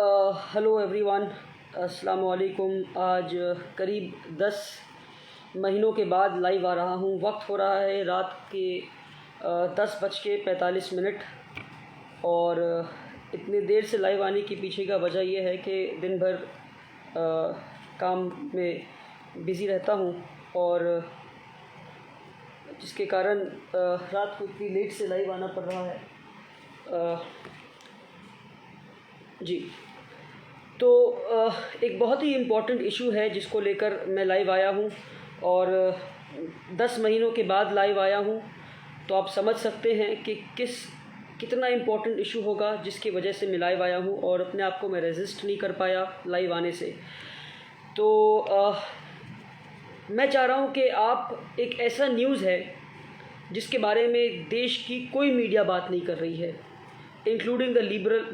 Hello everyone, अस्सलाम वालेकुम। आज करीब 10 महीनों के बाद लाइव आ रहा हूँ। वक्त हो रहा है रात के 10:45 और इतनी देर से लाइव आने के पीछे का वजह यह है कि दिन भर काम में बिज़ी रहता हूँ और जिसके कारण रात को इतनी लेट से लाइव आना पड़ रहा है। जी, तो एक बहुत ही इम्पॉर्टेंट इशू है जिसको लेकर मैं लाइव आया हूँ और 10 महीनों के बाद लाइव आया हूँ। तो आप समझ सकते हैं कि कितना इम्पॉर्टेंट इशू होगा जिसकी वजह से मैं लाइव आया हूँ और अपने आप को मैं रेजिस्ट नहीं कर पाया लाइव आने से। तो मैं चाह रहा हूँ कि आप एक ऐसा न्यूज़ है जिसके बारे में देश की कोई मीडिया बात नहीं कर रही है, including the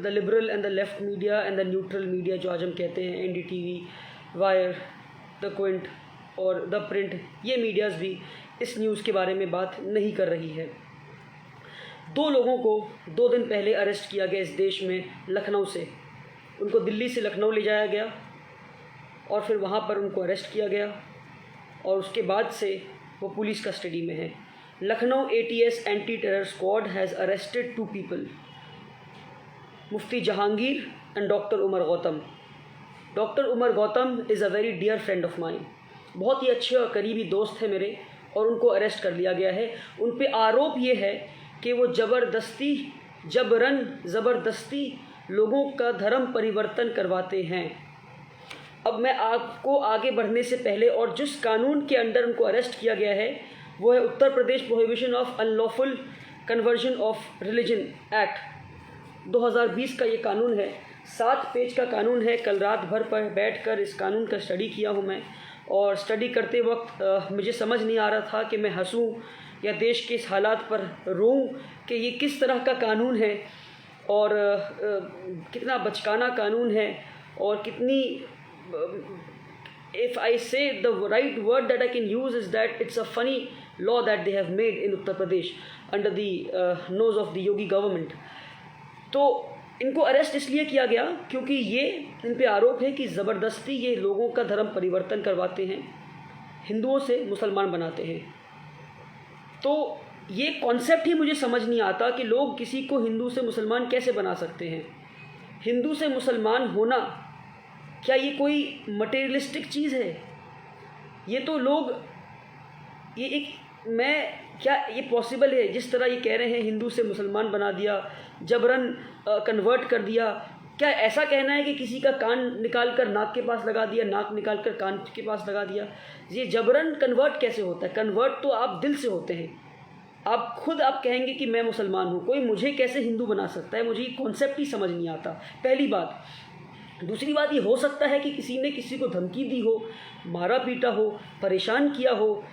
liberal and the left media and the neutral media जो आज हम कहते हैं, एनडीटीवी, वायर, द क्विंट और द प्रिंट, ये मीडियाज़ भी इस न्यूज़ के बारे में बात नहीं कर रही है। 2 लोगों को 2 दिन पहले अरेस्ट किया गया इस देश में, लखनऊ से। उनको दिल्ली से लखनऊ ले जाया गया और फिर वहाँ पर उनको अरेस्ट किया गया और उसके बाद से वो पुलिस कस्टडी में है। Lucknow ATS anti terror squad has arrested 2 people, Mufti Jahangir and doctor Umar Gautam. Doctor Umar Gautam is a very dear friend of mine, बहुत ही अच्छे और करीबी दोस्त है मेरे, और उनको अरेस्ट कर लिया गया है। उन पे आरोप ये है कि वो ज़बरदस्ती लोगों का धर्म परिवर्तन करवाते हैं। अब मैं आपको आगे बढ़ने से पहले, और जिस कानून के अंडर उनको अरेस्ट किया गया है वो है Uttar Pradesh prohibition of unlawful conversion of religion act 2020 का ये कानून है। 7 पेज का कानून है। कल रात भर पर बैठकर इस कानून का स्टडी किया हूँ मैं, और स्टडी करते वक्त मुझे समझ नहीं आ रहा था कि मैं हंसूँ या देश के इस हालात पर रोऊँ कि ये किस तरह का कानून है और कितना बचकाना कानून है, और कितनी if I say the right word that I can use is that it's a funny law that they have made in Uttar Pradesh under the nose of the Yogi government। तो इनको अरेस्ट इसलिए किया गया क्योंकि ये इन पे आरोप है कि ज़बरदस्ती ये लोगों का धर्म परिवर्तन करवाते हैं, हिंदुओं से मुसलमान बनाते हैं। तो ये कॉन्सेप्ट ही मुझे समझ नहीं आता कि लोग किसी को हिंदू से मुसलमान कैसे बना सकते हैं। हिंदू से मुसलमान होना क्या ये कोई मटेरियलिस्टिक चीज़ है? ये तो लोग क्या ये पॉसिबल है? जिस तरह ये कह रहे हैं हिंदू से मुसलमान बना दिया, जबरन कन्वर्ट कर दिया। क्या ऐसा कहना है कि किसी का कान निकाल कर नाक के पास लगा दिया, नाक निकाल कर कान के पास लगा दिया? ये जबरन कन्वर्ट कैसे होता है? कन्वर्ट तो आप दिल से होते हैं। आप कहेंगे कि मैं मुसलमान हूँ, कोई मुझे कैसे हिंदू बना सकता है? मुझे ये कॉन्सेप्ट ही समझ नहीं आता, पहली बात। दूसरी बात, ये हो सकता है कि किसी ने किसी को धमकी दी हो, मारा पीटा हो, परेशान किया हो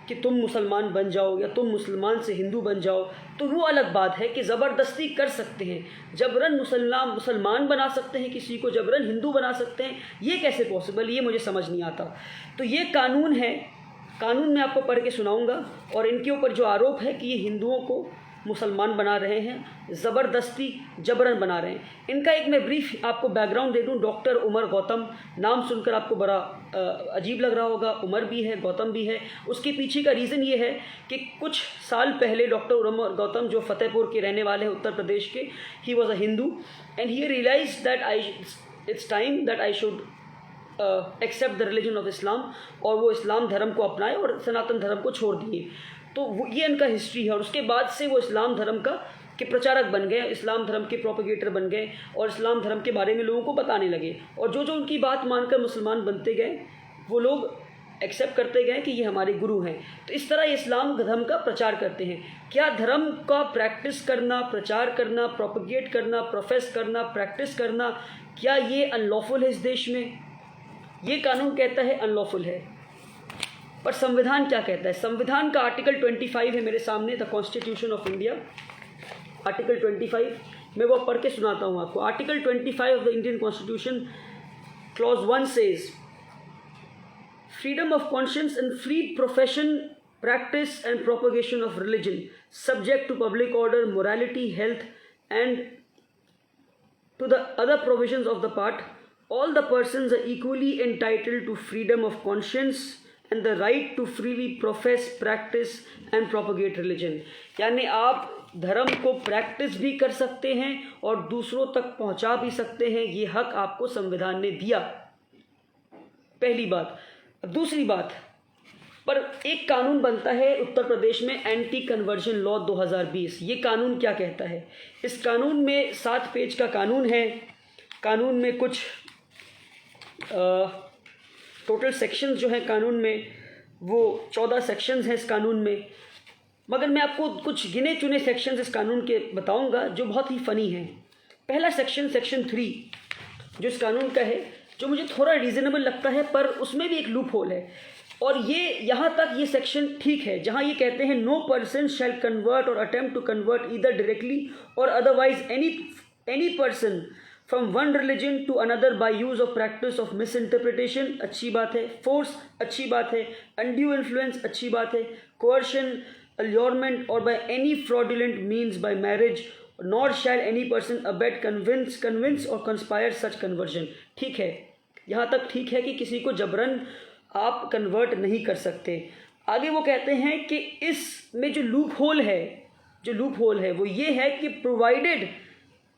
कि तुम मुसलमान बन जाओ या तुम मुसलमान से हिंदू बन जाओ, तो वो अलग बात है कि ज़बरदस्ती कर सकते हैं, जबरन मुसलमान बना सकते हैं, किसी को जबरन हिंदू बना सकते हैं। ये कैसे पॉसिबल? ये मुझे समझ नहीं आता। तो ये कानून है, कानून मैं आपको पढ़ के सुनाऊंगा, और इनके ऊपर जो आरोप है कि ये हिंदुओं को मुसलमान बना रहे हैं, ज़बरदस्ती जबरन बना रहे हैं। इनका एक मैं ब्रीफ आपको बैकग्राउंड दे दूं। डॉक्टर उमर गौतम, नाम सुनकर आपको बड़ा अजीब लग रहा होगा, उमर भी है, गौतम भी है। उसके पीछे का रीज़न ये है कि कुछ साल पहले डॉक्टर उमर गौतम, जो फतेहपुर के रहने वाले हैं उत्तर प्रदेश के, he was a Hindu and he realise that it's time that I should accept the religion of Islam, और वो इस्लाम धर्म को अपनाए और सनातन धर्म को छोड़ दिए। तो ये इनका हिस्ट्री है, और उसके बाद से वो इस्लाम धर्म के प्रचारक बन गए, इस्लाम धर्म के प्रोपेगेटर बन गए और इस्लाम धर्म के बारे में लोगों को बताने लगे। और जो उनकी बात मानकर मुसलमान बनते गए, वो लोग एक्सेप्ट करते गए कि ये हमारे गुरु हैं। तो इस तरह इस्लाम धर्म का प्रचार करते हैं। क्या धर्म का प्रैक्टिस करना, प्रचार करना, प्रोपेगेट करना, प्रोफेस करना, प्रैक्टिस करना, क्या ये अनलॉफुल है इस देश में? ये कानून कहता है अनलॉफुल है, पर संविधान क्या कहता है? संविधान का आर्टिकल 25 है मेरे सामने, the constitution of India, article 25। मैं वो पढ़ के सुनाता हूँ आपको। Article 25 of the Indian constitution, clause 1 says, freedom of conscience and free profession, practice and propagation of religion subject to public order, morality, health and to the other provisions of the part, all the persons are equally entitled to freedom of conscience and the right to freely profess, practice and propagate religion. यानी आप धर्म को practice भी कर सकते हैं और दूसरों तक पहुंचा भी सकते हैं, ये हक आपको संविधान ने दिया, पहली बात। दूसरी बात, पर एक कानून बनता है उत्तर प्रदेश में, एंटी कन्वर्जन लॉ 2020। ये कानून क्या कहता है? इस कानून में 7 पेज का कानून है। कानून में कुछ टोटल सेक्शंस जो हैं कानून में, वो 14 सेक्शंस हैं इस कानून में, मगर मैं आपको कुछ गिने चुने सेक्शंस इस कानून के बताऊंगा जो बहुत ही फ़नी हैं। पहला सेक्शन 3 जो इस कानून का है, जो मुझे थोड़ा रीज़नेबल लगता है, पर उसमें भी एक लूप होल है। और ये यहाँ तक ये सेक्शन ठीक है, जहाँ ये कहते हैं no person shall convert or attempt to convert either directly or otherwise any person from one religion to another by use of practice of misinterpretation, अच्छी बात है, फोर्स, अच्छी बात है, अनड्यू इन्फ्लुएंस, अच्छी बात है, coercion, allurement or by any fraudulent means by marriage, nor shall any person abet, convince or conspire such conversion. ठीक है, यहाँ तक ठीक है कि किसी को जबरन आप कन्वर्ट नहीं कर सकते। आगे वो कहते हैं कि इसमें जो लूप होल है वो ये है कि provided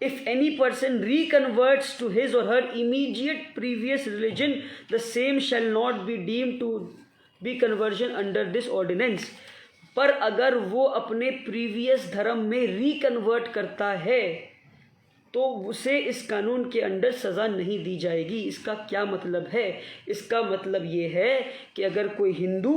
if any person reconverts to his or her immediate previous religion the same shall not be deemed to be conversion under this ordinance. पर अगर वो अपने प्रीवियस धर्म में रिकन्वर्ट करता है तो उसे इस कानून के अंडर सज़ा नहीं दी जाएगी। इसका क्या मतलब है? इसका मतलब ये है कि अगर कोई हिंदू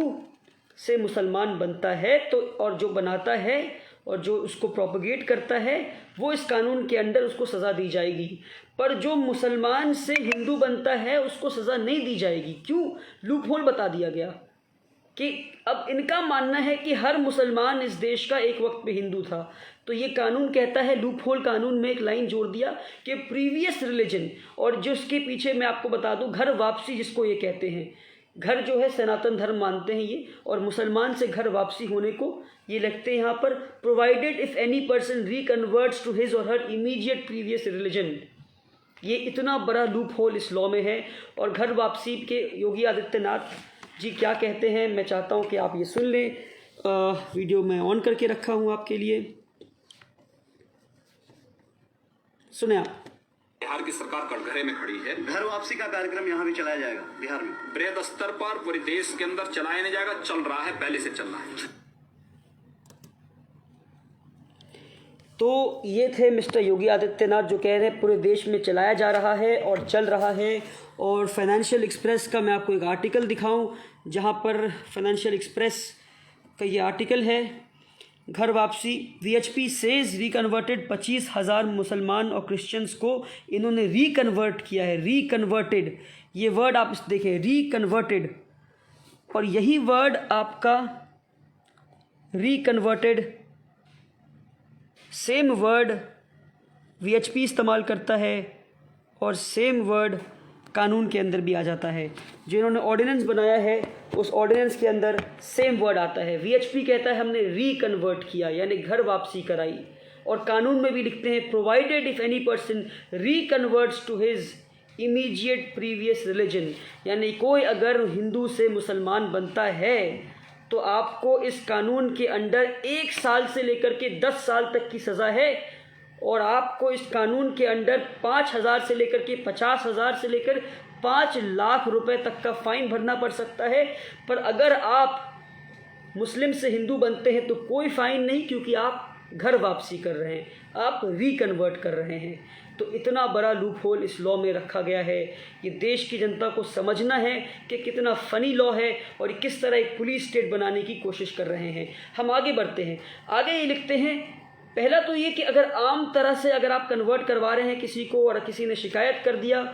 से मुसलमान बनता है तो, और जो बनाता है और जो उसको प्रोपगेट करता है, वो इस कानून के अंडर उसको सज़ा दी जाएगी। पर जो मुसलमान से हिंदू बनता है उसको सज़ा नहीं दी जाएगी। क्यों? लूप होल बता दिया गया कि अब इनका मानना है कि हर मुसलमान इस देश का एक वक्त पे हिंदू था, तो ये कानून कहता है, लूप होल कानून में एक लाइन जोड़ दिया कि प्रीवियस रिलीजन, और जिसके पीछे मैं आपको बता दूं घर वापसी जिसको ये कहते हैं, घर जो है सनातन धर्म मानते हैं ये, और मुसलमान से घर वापसी होने को ये लिखते हैं यहाँ पर, provided if any person reconverts to his or her immediate previous religion. ये इतना बड़ा लूप होल इस लॉ में है। और घर वापसी के योगी आदित्यनाथ जी क्या कहते हैं, मैं चाहता हूं कि आप ये सुन लें। वीडियो मैं ऑन करके रखा हूं आपके लिए, सुने आप। बिहार की सरकार कटघरे में खड़ी है। घर वापसी का कार्यक्रम यहाँ भी चलाया जाएगा बिहार में, बृहद स्तर पर पूरे देश के अंदर चलाया नहीं जाएगा, चल रहा है, पहले से चल रहा है। तो ये थे मिस्टर योगी आदित्यनाथ जो कह रहे हैं पूरे देश में चलाया जा रहा है और चल रहा है। और फाइनेंशियल एक्सप्रेस का मैं आपको एक आर्टिकल दिखाऊं, जहां पर फाइनेंशियल एक्सप्रेस का ये आर्टिकल है, घर वापसी, वीएचपी सेज रिकन्वर्टेड 25,000 मुसलमान और क्रिश्चियंस को इन्होंने रिकन्वर्ट किया है। रिकन्वर्टेड, ये वर्ड आप देखें, रिकन्वर्टेड, और यही वर्ड आपका रिकन्वर्टेड सेम वर्ड वीएचपी इस्तेमाल करता है और सेम वर्ड कानून के अंदर भी आ जाता है। जो इन्होंने ऑर्डिनेंस बनाया है उस ऑर्डिनेंस के अंदर सेम वर्ड आता है। वीएचपी कहता है हमने रिकन्वर्ट किया, यानी घर वापसी कराई, और कानून में भी लिखते हैं provided if any person reconverts to his immediate previous religion, यानी कोई अगर हिंदू से मुसलमान बनता है तो आपको इस कानून के अंडर 1 साल से लेकर के 10 साल तक की सज़ा है, और आपको इस कानून के अंडर 5,000 से लेकर के 50,000 से लेकर 5 लाख रुपए तक का फ़ाइन भरना पड़ सकता है। पर अगर आप मुस्लिम से हिंदू बनते हैं तो कोई फ़ाइन नहीं, क्योंकि आप घर वापसी कर रहे हैं, आप रिकन्वर्ट कर रहे हैं। तो इतना बड़ा लूप होल इस लॉ में रखा गया है। ये देश की जनता को समझना है कि कितना फ़नी लॉ है और किस तरह एक पुलिस स्टेट बनाने की कोशिश कर रहे हैं। हम आगे बढ़ते हैं। आगे ये लिखते हैं, पहला तो ये कि अगर आम तरह से अगर आप कन्वर्ट करवा रहे हैं किसी को और किसी ने शिकायत कर दिया,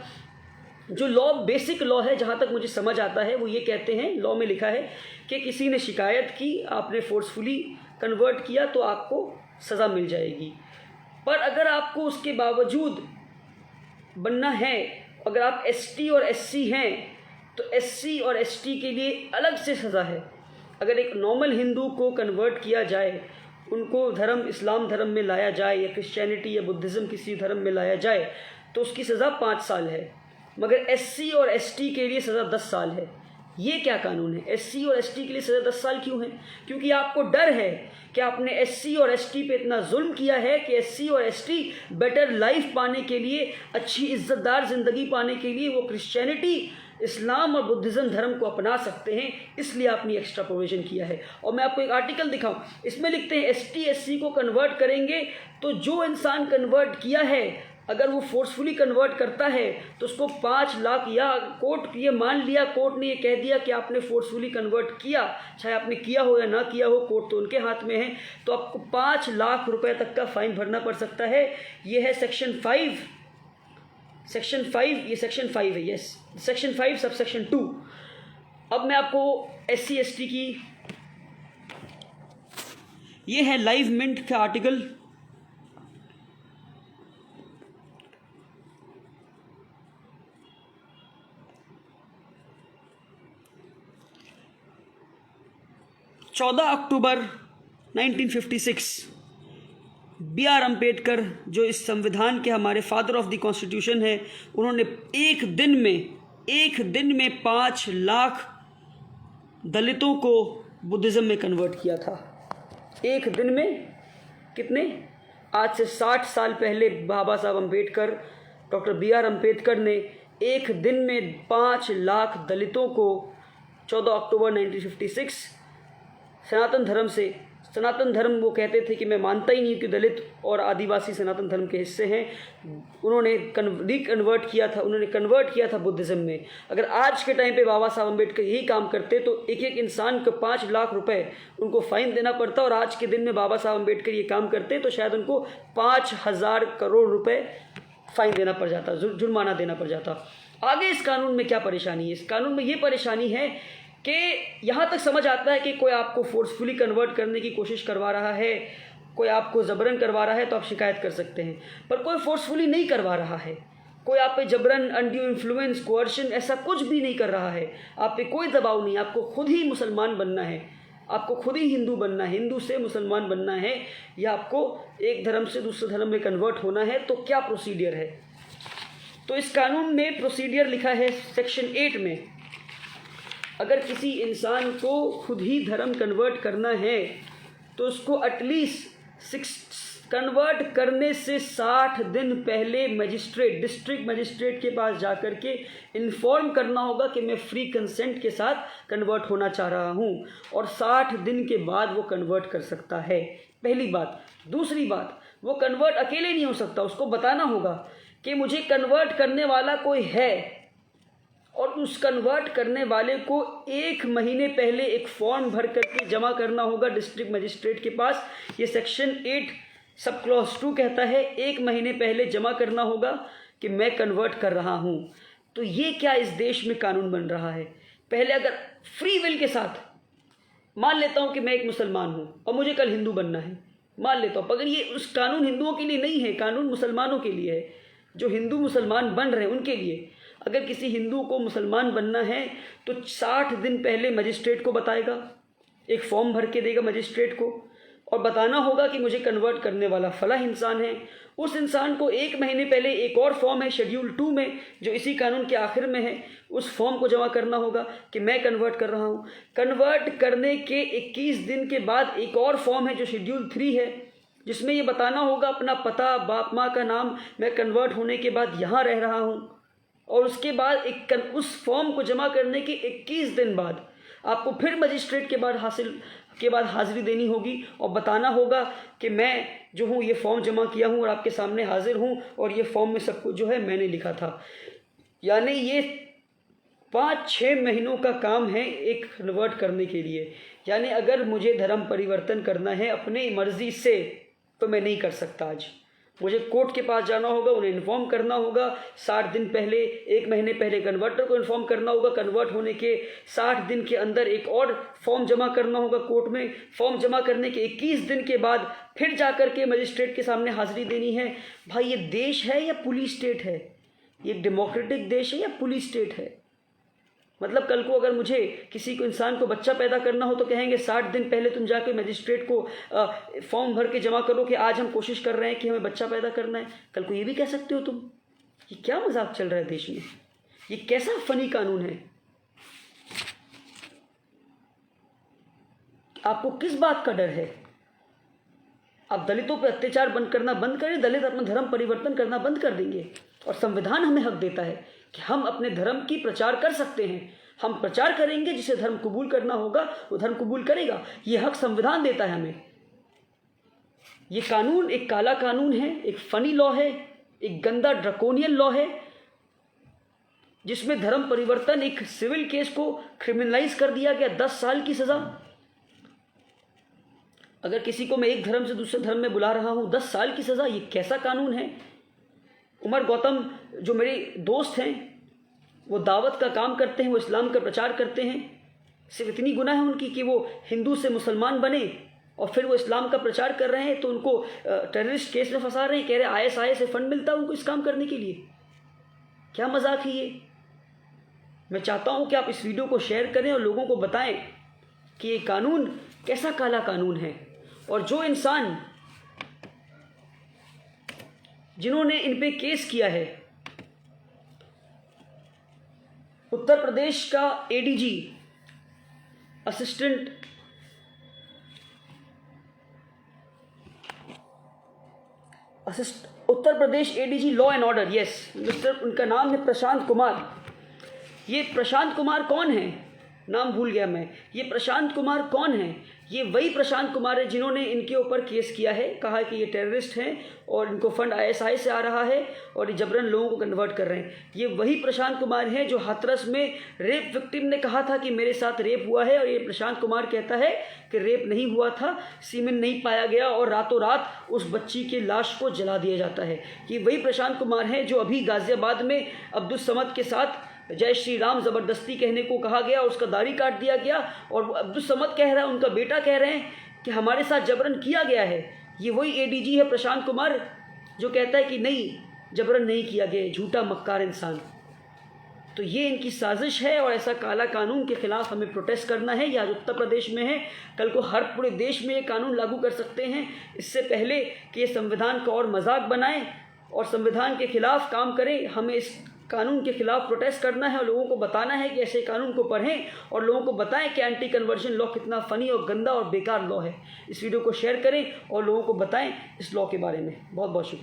जो लॉ बेसिक लॉ है जहाँ तक मुझे समझ आता है वो ये कहते हैं, लॉ में लिखा है कि किसी ने शिकायत की, आपने फोर्सफुली कन्वर्ट किया तो आपको सज़ा मिल जाएगी। पर अगर आपको उसके बावजूद बनना है, अगर आप एसटी और एससी हैं तो एससी और एसटी के लिए अलग से सज़ा है। अगर एक नॉर्मल हिंदू को कन्वर्ट किया जाए, उनको धर्म इस्लाम धर्म में लाया जाए या क्रिश्चियनिटी या बुद्धिज़्म किसी धर्म में लाया जाए, तो उसकी सज़ा 5 साल है, मगर SC और ST के लिए सज़ा 10 साल है। ये क्या कानून है? SC और ST के लिए सज़ा 10 साल क्यों है? क्योंकि आपको डर है कि आपने SC और ST पे इतना जुल्म किया है कि SC और ST बेटर लाइफ पाने के लिए, अच्छी इज़्ज़तदार ज़िंदगी पाने के लिए वो क्रिश्चियनिटी, इस्लाम और बुद्धिज़्म धर्म को अपना सकते हैं, इसलिए आपने एक्स्ट्रा प्रोविज़न किया है। और मैं आपको एक आर्टिकल दिखाऊं, इसमें लिखते हैं ST SC को कन्वर्ट करेंगे तो जो इंसान कन्वर्ट किया है, अगर वो फोर्सफुली कन्वर्ट करता है तो उसको 5 लाख, या कोर्ट ये मान लिया, कोर्ट ने ये कह दिया कि आपने फोर्सफुली कन्वर्ट किया, चाहे आपने किया हो या ना किया हो, कोर्ट तो उनके हाथ में है, तो आपको 5 लाख रुपए तक का फाइन भरना पड़ सकता है। ये है सेक्शन 5, ये सेक्शन 5 है, यस, सेक्शन 5 सब सेक्शन 2। अब मैं आपको SC ST की, ये है लाइव मिंट का आर्टिकल, अक्टूबर 1956 BR अम्बेडकर, जो इस संविधान के हमारे फादर ऑफ द कॉन्स्टिट्यूशन है, उन्होंने एक दिन में 5 लाख दलितों को बुद्धिज़्म में कन्वर्ट किया था। एक दिन में कितने? आज से 60 साल पहले बाबा साहब अम्बेडकर, डॉक्टर BR अम्बेडकर ने एक दिन में 5 लाख दलितों को 14 अक्टूबर 1956 सनातन धर्म वो कहते थे कि मैं मानता ही नहीं कि दलित और आदिवासी सनातन धर्म के हिस्से हैं, उन्होंने कन्वर्ट किया था बुद्धिज़्म में। अगर आज के टाइम पे बाबा साहब अम्बेडकर यही काम करते तो एक एक इंसान को 5 लाख रुपए उनको फ़ाइन देना पड़ता, और आज के दिन में बाबा साहब अम्बेडकर ये काम करते तो शायद उनको 5,000 करोड़ रुपए फ़ाइन देना पड़ जाता, जुर्माना देना पड़ जाता। आगे इस कानून में क्या परेशानी है? इस कानून में ये परेशानी है कि यहाँ तक समझ आता है कि कोई आपको फोर्सफुली कन्वर्ट करने की कोशिश करवा रहा है, कोई आपको ज़बरन करवा रहा है तो आप शिकायत कर सकते हैं, पर कोई फोर्सफुली नहीं करवा रहा है, कोई आप पे जबरन, अनड्यू इन्फ्लुएंस, कोअर्शन, ऐसा कुछ भी नहीं कर रहा है, आप पे कोई दबाव नहीं। आपको खुद ही मुसलमान बनना है, आपको खुद ही हिंदू बनना है, हिंदू से मुसलमान बनना है, या आपको एक धर्म से दूसरे धर्म में कन्वर्ट होना है, तो क्या प्रोसीडियर है? तो इस कानून में प्रोसीडियर लिखा है सेक्शन 8 में, अगर किसी इंसान को खुद ही धर्म कन्वर्ट करना है तो उसको एटलीस्ट कन्वर्ट करने से 60 दिन पहले डिस्ट्रिक्ट मजिस्ट्रेट के पास जाकर के इन्फॉर्म करना होगा कि मैं फ्री कंसेंट के साथ कन्वर्ट होना चाह रहा हूँ, और 60 दिन के बाद वो कन्वर्ट कर सकता है। पहली बात। दूसरी बात, वो कन्वर्ट अकेले नहीं हो सकता, उसको बताना होगा कि मुझे कन्वर्ट करने वाला कोई है, और उस कन्वर्ट करने वाले को 1 महीने पहले एक फॉर्म भर करके जमा करना होगा डिस्ट्रिक्ट मजिस्ट्रेट के पास। ये सेक्शन 8 सब क्लॉज 2 कहता है 1 महीने पहले जमा करना होगा कि मैं कन्वर्ट कर रहा हूँ। तो ये क्या इस देश में कानून बन रहा है? पहले अगर फ्री विल के साथ मान लेता हूँ कि मैं एक मुसलमान हूँ और मुझे कल हिंदू बनना है, मान लेता हूँ, मगर ये उस कानून हिंदुओं के लिए नहीं है, कानून मुसलमानों के लिए है, जो हिंदू मुसलमान बन रहे हैं उनके लिए। अगर किसी हिंदू को मुसलमान बनना है तो 60 दिन पहले मजिस्ट्रेट को बताएगा, एक फॉर्म भर के देगा मजिस्ट्रेट को, और बताना होगा कि मुझे कन्वर्ट करने वाला फला इंसान है। उस इंसान को 1 महीने पहले एक और फॉर्म है शेड्यूल 2 में, जो इसी कानून के आखिर में है, उस फॉर्म को जमा करना होगा कि मैं कन्वर्ट कर रहा हूँ। कन्वर्ट करने के 21 दिन के बाद एक और फॉर्म है जो शेड्यूल 3 है, जिसमें ये बताना होगा अपना पता, बाप माँ का नाम, मैं कन्वर्ट होने के बाद यहाँ रह रहा हूँ। और उसके बाद उस फॉर्म को जमा करने के 21 दिन बाद आपको फिर मजिस्ट्रेट के बाद हाज़िरी देनी होगी और बताना होगा कि मैं जो हूँ ये फॉर्म जमा किया हूँ और आपके सामने हाजिर हूँ, और ये फॉर्म में सब कुछ जो है मैंने लिखा था। यानी ये 5-6 महीनों का काम है एक कन्वर्ट करने के लिए। यानी अगर मुझे धर्म परिवर्तन करना है अपनी मर्ज़ी से तो मैं नहीं कर सकता। आज मुझे कोर्ट के पास जाना होगा, उन्हें इन्फॉर्म करना होगा 60 दिन पहले, 1 महीने पहले कन्वर्टर को इन्फॉर्म करना होगा, कन्वर्ट होने के 60 दिन के अंदर एक और फॉर्म जमा करना होगा कोर्ट में, फॉर्म जमा करने के 21 दिन के बाद फिर जाकर के मजिस्ट्रेट के सामने हाजिरी देनी है। भाई ये देश है या पुलिस स्टेट है? ये डेमोक्रेटिक देश है या पुलिस स्टेट है? मतलब कल को अगर मुझे किसी को इंसान को बच्चा पैदा करना हो तो कहेंगे 60 दिन पहले तुम जाके मजिस्ट्रेट को फॉर्म भर के जमा करो कि आज हम कोशिश कर रहे हैं कि हमें बच्चा पैदा करना है। कल को ये भी कह सकते हो तुम, ये क्या मजाक चल रहा है देश में? ये कैसा फनी कानून है? आपको किस बात का डर है? आप दलितों पर अत्याचार करना बंद करें, दलित अपना धर्म परिवर्तन करना बंद कर देंगे। और संविधान हमें हक देता है कि हम अपने धर्म की प्रचार कर सकते हैं। हम प्रचार करेंगे, जिसे धर्म कबूल करना होगा वो धर्म कबूल करेगा। ये हक संविधान देता है हमें। ये कानून एक काला कानून है, एक फनी लॉ है, एक गंदा ड्रकोनियन लॉ है, जिसमें धर्म परिवर्तन एक सिविल केस को क्रिमिनलाइज कर दिया गया। 10 साल की सज़ा। अगर किसी को मैं एक धर्म से दूसरे धर्म में बुला रहा हूँ, 10 साल की सज़ा। ये कैसा कानून है? उमर गौतम जो मेरे दोस्त हैं, वो दावत का काम करते हैं, वो इस्लाम का प्रचार करते हैं। सिर्फ इतनी गुनाह है उनकी कि वो हिंदू से मुसलमान बने और फिर वो इस्लाम का प्रचार कर रहे हैं, तो उनको टेररिस्ट केस में फंसा रहे हैं। कह रहे ISIS से फंड मिलता है उनको इस काम करने के लिए। क्या मजाक है ये? मैं चाहता हूँ कि आप इस वीडियो को शेयर करें और लोगों को बताएं कि ये कानून कैसा काला कानून है। और जो इंसान जिन्होंने इन पे केस किया है, उत्तर प्रदेश का ADG assistant Uttar Pradesh ADG law and order, yes mister, उनका नाम है प्रशांत कुमार। ये प्रशांत कुमार कौन है? नाम भूल गया मैं। ये प्रशांत कुमार कौन है? ये वही प्रशांत कुमार है जिन्होंने इनके ऊपर केस किया है, कहा कि ये टेररिस्ट हैं और इनको फंड ISI से आ रहा है और ये जबरन लोगों को कन्वर्ट कर रहे हैं। ये वही प्रशांत कुमार हैं जो हाथरस में रेप विक्टिम ने कहा था कि मेरे साथ रेप हुआ है, और ये प्रशांत कुमार कहता है कि रेप नहीं हुआ था, सीमेन नहीं पाया गया और रातों रात उस बच्ची की लाश को जला दिया जाता है। ये वही प्रशांत कुमार हैं जो अभी गाज़ियाबाद में अब्दुल समद के साथ जय श्री राम ज़बरदस्ती कहने को कहा गया और उसका दाढ़ी काट दिया गया, और अब्दुल समद कह रहा है, उनका बेटा कह रहे हैं कि हमारे साथ जबरन किया गया है। ये वही ADG है प्रशांत कुमार जो कहता है कि नहीं, जबरन नहीं किया गया, झूठा मक्कार इंसान। तो ये इनकी साजिश है और ऐसा काला कानून के खिलाफ हमें प्रोटेस्ट करना है। ये आज उत्तर प्रदेश में है, कल को हर पूरे देश में ये कानून लागू कर सकते हैं। इससे पहले कि ये संविधान का और मजाक बनाएं और संविधान के खिलाफ काम करें, हमें इस कानून के खिलाफ प्रोटेस्ट करना है और लोगों को बताना है कि ऐसे कानून को पढ़ें और लोगों को बताएं कि एंटी कन्वर्जन लॉ कितना फ़नी और गंदा और बेकार लॉ है। इस वीडियो को शेयर करें और लोगों को बताएं इस लॉ के बारे में। बहुत बहुत शुक्रिया।